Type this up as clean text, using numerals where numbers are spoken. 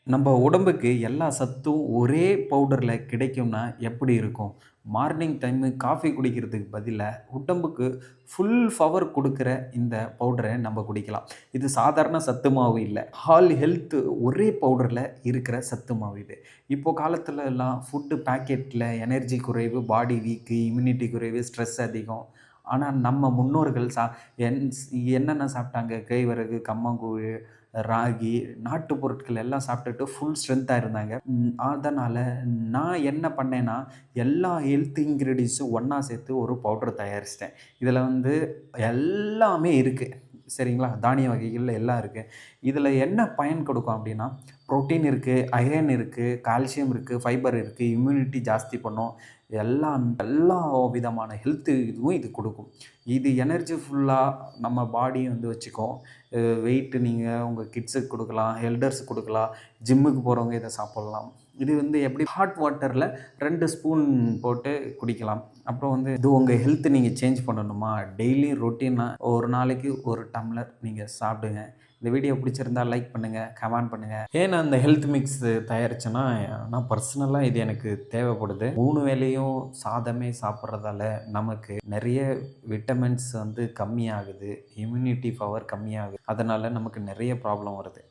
நம்ம உடம்புக்கு எல்லா சத்தும் ஒரே பவுடர்ல கிடைக்கும்னா எப்படி இருக்கும்? மார்னிங் டைமு காஃபி குடிக்கிறதுக்கு பதிலா, உடம்புக்கு ஃபுல் பவர் குடுக்குற இந்த பவுடர நம்ம குடிக்கலாம். இது சாதாரண சத்து மாவு இல்ல. ஆல் ஹெல்த் ஒரே பவுடர்ல இருக்கிற சத்து மாவு இது. இப்போ காலத்துலலாம் ஃபுட் பாக்கெட்ல எனர்ஜி குறைவு, பாடி வீக்கு, இம்யூனிட்டி குறைவு, ஸ்ட்ரெஸ் அதிகம். ஆனா நம்ம முன்னோர்கள் என் என்னென்ன சாப்பிட்டாங்க? கேழ்வரகு, கம்மங்கூழ், ராகி, நாட்டு பொருட்கள் எல்லாம் சாப்பிட்டுட்டு ஃபுல் ஸ்ட்ரென்த்தா இருந்தாங்க. அதனால நான் என்ன பண்ணேன்னா, எல்லா ஹெல்த் இன்கிரீடியன்ட்ஸும் ஒண்ணா சேர்த்து ஒரு பவுடர் தயாரிச்சுட்டேன். இதில வந்து எல்லாமே இருக்கு. சரிங்களா? தானிய வகைகள்ல எல்லாம் இருக்கு. இதில என்ன பயன் கொடுக்கும் அப்டின்னா, புரோட்டீன் இருக்கு, அயர்ன் இருக்கு, கால்சியம் இருக்கு, ஃபைபர் இருக்கு, இம்யூனிட்டி ஜாஸ்தி பண்ணும். எல்லா விதமான ஹெல்த் இதுவும் இது குடுக்கும். இது எனர்ஜி ஃபுல்லா நம்ம பாடிய வந்து வச்சுக்கும். வெயிட் நீங்க உங்க கிட்ஸுக்கு குடுக்கலாம், எல்டர்ஸ்க்கு குடுக்கலாம், ஜிம்முக்கு போறவங்க இத சாப்பிடலாம். இது வந்து எப்படி ஹாட் வாட்டர்ல 2 ஸ்பூன் போட்டு குடிக்கலாம். அப்புறம் வந்து இது உங்க ஹெல்த் நீங்க சேஞ்ச் பண்ணணுமா, டெய்லி ரொட்டீனா ஒரு நாளைக்கு 1 டம்ளர் நீங்க சாப்பிடுங்க. இந்த வீடியோ பிடிச்சிருந்தா லைக் பண்ணுங்க, கமெண்ட் பண்ணுங்க. ஏன் நான் இந்த ஹெல்த் மிக்ஸ் தயாரிச்சேன்னா, நான் பர்சனலா இது எனக்கு தேவைப்படுது. 3 வேளையும் சாதமே சாப்பிடுறதால நமக்கு நெறைய விட்டமின்ஸ் வந்து கம்மியாகுது. இம்யூனிட்டி பவர் கம்மியாகுது. அதனால நமக்கு நெறைய ப்ராப்ளம் வருது.